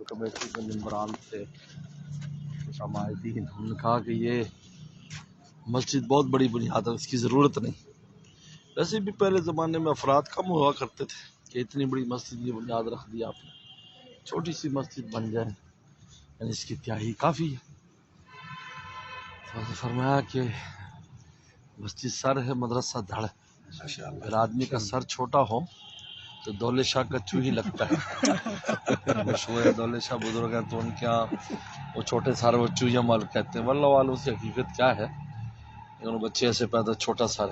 Committee کے ممبران سے شمائدین، ہم نے کہا کہ یہ مسجد بہت بڑی بنیاد ہے، اس کی ضرورت نہیں. ویسے بھی پہلے زمانے میں افراد کم ہوا کرتے تھے کہ اتنی بڑی مسجد کی بنیاد رکھ دی آپ نے، چھوٹی سی مسجد بن جائے یعنی اس کی تیاہی کافی ہے. تو فرمایا کہ مسجد سر ہے، مدرسہ دھڑ ہے. اگر آدمی کا سر چھوٹا ہو تو دولے شاہ کا چوہی لگتا ہے. مشہور ہے دولے شاہ بزرگ ہیں تو ان کے یہاں وہ چھوٹے سارے وہ چوہیا مال کہتے ہیں. واللہ والوں سے حقیقت کیا ہے، انہوں بچے سے پیدا چھوٹا سا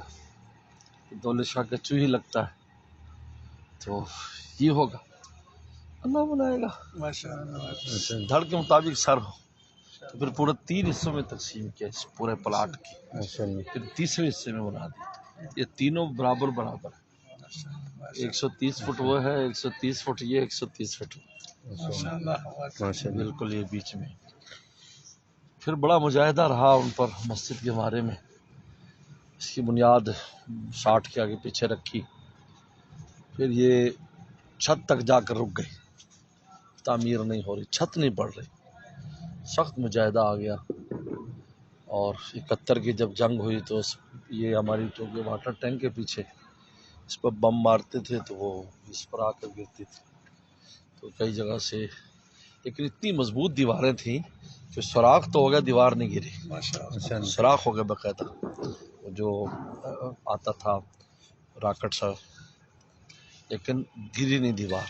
دولے شاہ کا چوہی لگتا ہے. تو یہ ہوگا، اللہ بنائے گا دھڑ کے مطابق سر ہو. تو پھر پورے 3 حصوں میں تقسیم کیا اس پورے پلاٹ کی، پھر تیسرے حصے میں بنا دیا. یہ تینوں برابر برابر ہے. 130 فٹ وہ ہے، 130 فٹ یہ، 130 فٹ بالکل یہ بیچ میں. پھر بڑا مجاہدہ رہا ان پر مسجد کے بارے میں. اس کی بنیاد 60 کے آگے پیچھے رکھی، پھر یہ چھت تک جا کر رک گئی، تعمیر نہیں ہو رہی، چھت نہیں پڑ رہی. سخت مجاہدہ آ گیا. اور 71 کی جب جنگ ہوئی تو یہ ہماری چونکہ واٹر ٹینک کے پیچھے اس پر بم مارتے تھے تو وہ اس پر آ کر گرتی تھی. تو کئی جگہ سے، لیکن اتنی مضبوط دیواریں تھیں کہ سوراخ تو ہو گیا، دیوار نہیں گری. سوراخ ہو گیا باقاعدہ، جو آتا تھا راکٹ سا، لیکن گری نہیں دیوار،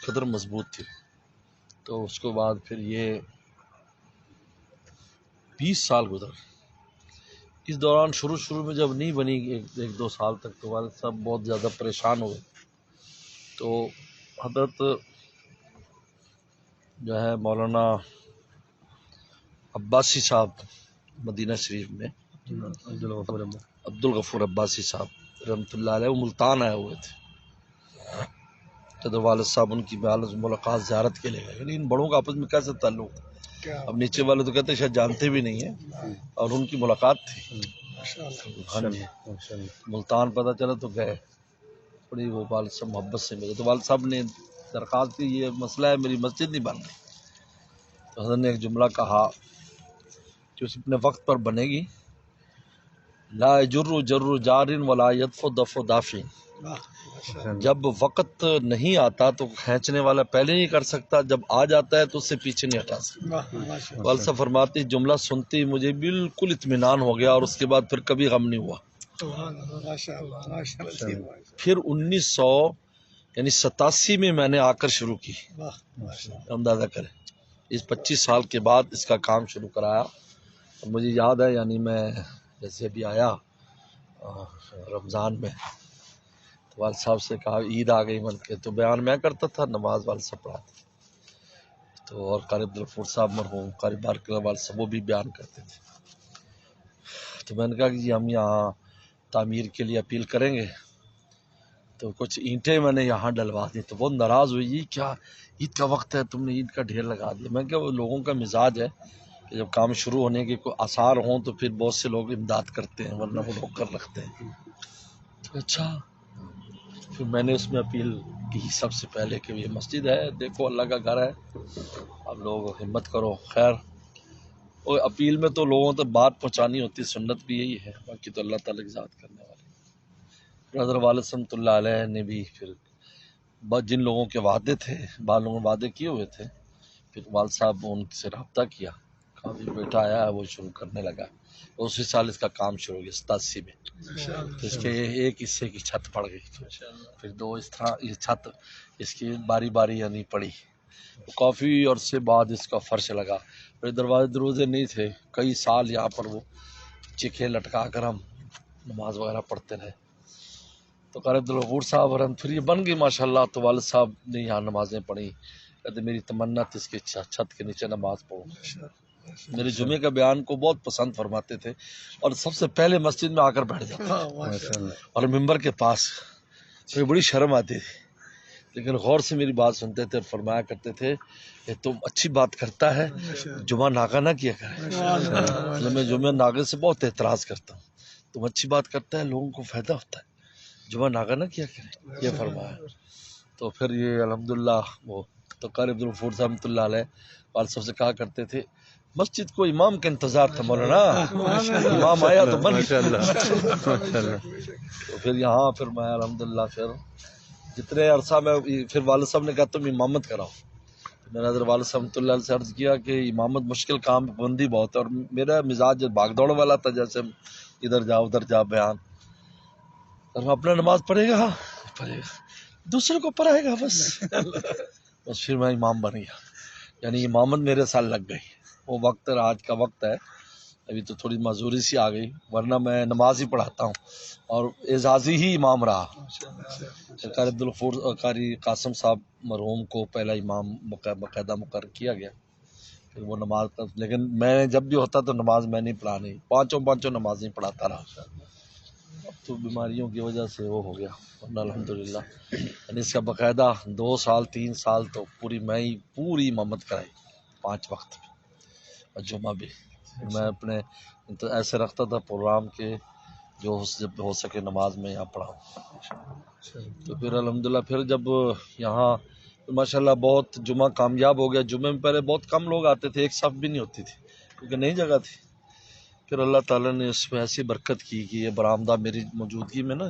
قدر مضبوط تھی. تو اس کے بعد پھر یہ 20 سال گزر. اس دوران شروع میں جب نہیں بنی 1-2 سال تک تو والد صاحب بہت زیادہ پریشان ہوئے. تو حضرت جو ہے مولانا عباسی صاحب مدینہ شریف میں، عبدالغفور عباسی صاحب رحمۃ اللہ علیہ، وہ ملتان آئے ہوئے تھے. تو والد صاحب ان کی ملاقات زیارت کے لیے گئے. یعنی ان بڑوں کا آپس میں کیسا تعلق، اب نیچے والے تو کہتے ہیں شاید جانتے بھی نہیں ہیں، اور ان کی ملاقات تھی. ہاں جی، ملتان پتہ چلا تو گئے. بڑی وہ والد صاحب محبت سے ملے تو والد صاحب نے درخواست کی، یہ مسئلہ ہے میری مسجد نہیں بن رہی. تو حضرت نے ایک جملہ کہا کہ اس اپنے وقت پر بنے گی، لا یجر جر جار ولا یدفع دفع دافع. جب وقت نہیں آتا تو کھینچنے والا پہلے نہیں کر سکتا، جب آ جاتا ہے تو اس سے پیچھے نہیں ہٹا سکتا. والد صاحب فرماتے جملہ سنتے ہی مجھے بالکل اطمینان ہو گیا، اور اس کے بعد پھر کبھی غم نہیں ہوا. پھر 1987 میں نے آ کر شروع کی. اندازہ کریں اس 25 سال کے بعد اس کا کام شروع کرایا. اور مجھے یاد ہے، یعنی میں جیسے ابھی آیا رمضان میں تو والد صاحب سے کہا عید آ گئی من کے، تو بیان میں کرتا تھا، نماز والد صاحب پڑھاتے تھے. تو اور قاری عبدالغفور صاحب مرحوم، قاری بارک اللہ والد صاحب وہ بھی بیان کرتے تھے. تو میں نے کہا کہ جی ہم یہاں تعمیر کے لیے اپیل کریں گے. تو کچھ اینٹیں میں نے یہاں ڈلوا دی. تو وہ ناراض ہوئی، یہ کیا عید کا وقت ہے تم نے اینٹ کا ڈھیر لگا دیا. میں کہ وہ لوگوں کا مزاج ہے کہ جب کام شروع ہونے کے کوئی آثار ہوں تو پھر بہت سے لوگ امداد کرتے ہیں، ورنہ وہ روک کر رکھتے ہیں. تو اچھا، پھر میں نے اس میں اپیل کی سب سے پہلے کہ یہ مسجد ہے، دیکھو اللہ کا گھر ہے، اب لوگ ہمت کرو. خیر، اور اپیل میں تو لوگوں تک بات پہنچانی ہوتی، سنت بھی یہی ہے، باقی تو اللہ تعالیٰ کی ذات کرنے والے. حضرت والد صحمۃ اللہ علیہ نے بھی پھر جن لوگوں کے وعدے تھے، بعض لوگوں نے وعدے کیے ہوئے تھے، پھر والد صاحب ان سے رابطہ کیا، کہا بھی بیٹا آیا ہے، وہ شروع کرنے لگا. اسی سال اس کا کام شروع ہو گیا 87 میں. تو اس کے ایک حصے کی چھت پڑ گئی، پھر 2 اس طرح یہ چھت اس کی باری باری یعنی پڑی. کافی عرصے بعد اس کا فرش لگا. پھر دروازے نہیں تھے، کئی سال یہاں پر وہ چیخے لٹکا کر ہم نماز وغیرہ پڑھتے رہے. تو قاری عبدالغفور صاحب پھر یہ بن گئی ماشاء اللہ. تو والد صاحب نے یہاں نمازیں پڑھی. کہتے میری تمنا تھی اس کی چھت کے نیچے نماز پڑھوں. میرے جمعے کا بیان کو بہت پسند فرماتے تھے، اور سب سے پہلے مسجد میں آ کر بیٹھ جاتے اور ممبر کے پاس. مجھے بڑی شرم آتی تھی، لیکن غور سے میری بات سنتے تھے اور فرمایا کرتے تھے کہ تم اچھی بات کرتا ہے، جمعہ ناغہ نہ کیا کرے. میں جمعہ ناغے سے بہت اعتراض کرتا ہوں. تم اچھی بات کرتا ہے، لوگوں کو فائدہ ہوتا ہے، جمعہ ناغہ نہ کیا کرے، یہ فرمایا. تو پھر یہ الحمدللہ وہ تو قاری عبدالغفور صاحب رحمۃ اللہ علیہ والد صاحب سے کہا کرتے تھے مسجد کو امام کا انتظار تھا مولانا، امام آیا تو بن گیا۔ تو پھر یہاں پھر میں الحمدللہ پھر جتنے عرصہ میں پھر والد صاحب نے کہا تم امامت کراؤ، میں نے حضرت والد صاحب رحمۃ اللہ علیہ سے عرض کیا کہ امامت مشکل کام، پابندی بہت ہے، اور میرا مزاج بھاگ دوڑ والا تھا، جیسے ادھر جا ادھر جا بیان، اور اپنا نماز پڑھے گا دوسرے کو پڑھائے گا بس پھر میں امام بن گیا، یعنی امامت میرے سال لگ گئی۔ وہ وقت آج کا وقت ہے، ابھی تو تھوڑی معذوری سی آ گئی، ورنہ میں نماز ہی پڑھاتا ہوں اور اعزازی ہی امام رہا۔ قاری عبدالغفور قاری قاسم صاحب مرحوم کو پہلا امام باقاعدہ مقرر کیا گیا، پھر وہ نماز کا، لیکن میں جب بھی ہوتا تو نماز میں نہیں پڑھانی، پانچوں نمازیں پڑھاتا رہا۔ اب تو بیماریوں کی وجہ سے وہ ہو گیا، ورنہ الحمدللہ یعنی اس کا باقاعدہ 2 سال 3 سال تو میں ہی پوری امامت کرائی 5 وقت، اور جمعہ بھی میں اپنے ایسے رکھتا تھا پروگرام کے جو جب ہو سکے نماز میں یہاں پڑھاؤں۔ تو پھر الحمدللہ پھر جب یہاں ماشاءاللہ بہت جمعہ کامیاب ہو گیا، جمعے میں پہلے بہت کم لوگ آتے تھے، ایک صف بھی نہیں ہوتی تھی کیونکہ نئی جگہ تھی، پھر اللہ تعالیٰ نے اس میں ایسی برکت کی کہ یہ برآمدہ میری موجودگی میں نا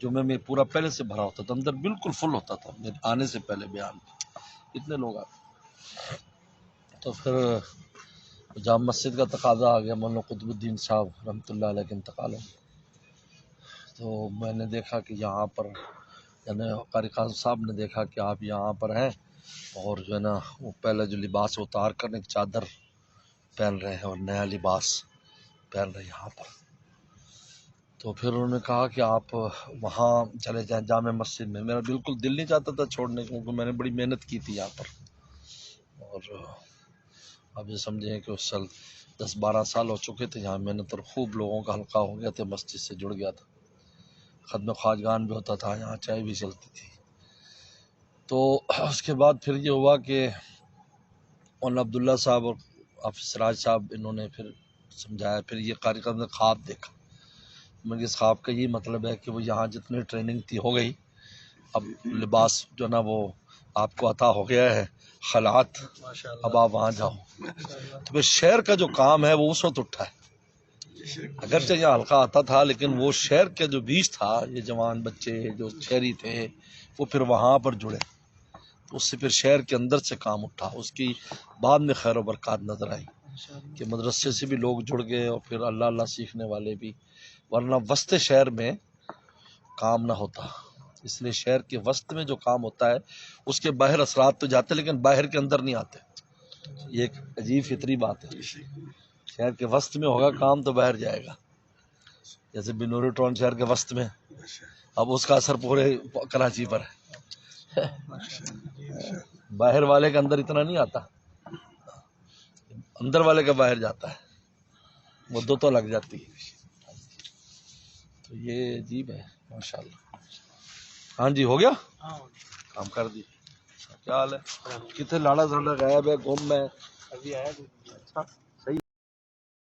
جمعے میں پورا پہلے سے بھرا ہوتا تھا، اندر بالکل فل ہوتا تھا میرے آنے سے پہلے بیان اتنے لوگ آتے۔ تو پھر جامع مسجد کا تقاضا آ گیا، مولانا قطب الدین صاحب رحمۃ اللہ علیہ کے انتقال ہو، تو میں نے دیکھا کہ یہاں پر یعنی قاری قاسم صاحب نے دیکھا کہ آپ یہاں پر ہیں اور جو ہے نا وہ پہلے جو لباس اتار کر ایک چادر پہن رہے ہیں اور نیا لباس پہن رہے ہیں یہاں پر، تو پھر انہوں نے کہا کہ آپ وہاں چلے جائیں جامع مسجد میں۔ میرا بالکل دل نہیں چاہتا تھا چھوڑنے کو، کیونکہ میں نے بڑی محنت کی تھی یہاں پر، اور اب یہ سمجھیں کہ اس سال 10-12 سال ہو چکے تھے یہاں محنت، اور خوب لوگوں کا حلقہ ہو گیا تھا، مسجد سے جڑ گیا تھا، ختم خواجگان بھی ہوتا تھا یہاں، چائے بھی چلتی تھی۔ تو اس کے بعد پھر یہ ہوا کہ مولانا عبداللہ صاحب اور حافظ سراج صاحب انہوں نے پھر سمجھایا، پھر یہ قاری قاسم نے خواب دیکھا، مگر اس خواب کا یہ مطلب ہے کہ وہ یہاں جتنی ٹریننگ تھی ہو گئی، اب لباس جو نا وہ آپ کو عطا ہو گیا ہے خلعت، اب آپ وہاں جاؤ۔ تو پھر شہر کا جو کام ہے وہ اس وقت اٹھا ہے، اگرچہ یہاں حلقہ آتا تھا لیکن وہ شہر کے جو بیچ تھا، یہ جوان بچے جو شہری تھے وہ پھر وہاں پر جڑے، تو اس سے پھر شہر کے اندر سے کام اٹھا، اس کی بعد میں خیر و برکات نظر آئی کہ مدرسے سے بھی لوگ جڑ گئے اور پھر اللہ سیکھنے والے بھی، ورنہ وسط شہر میں کام نہ ہوتا، اس لیے شہر کے وسط میں جو کام ہوتا ہے اس کے باہر اثرات تو جاتے لیکن باہر کے اندر نہیں آتے، یہ ایک عجیب فطری بات ہے، شہر کے وسط میں ہوگا کام تو باہر جائے گا، جیسے بنوری ٹاؤن شہر کے وسط میں، اب اس کا اثر پورے کراچی پر ہے، باہر والے کے اندر اتنا نہیں آتا، اندر والے کا باہر جاتا ہے، وہ دو تو لگ جاتی ہے، تو یہ عجیب ہے ماشاءاللہ۔ ہاں جی ہو گیا کام کر دی، کیا حال ہے؟ کتنے لاڑا زھنڈا غائب ہے، گم میں ابھی آیا۔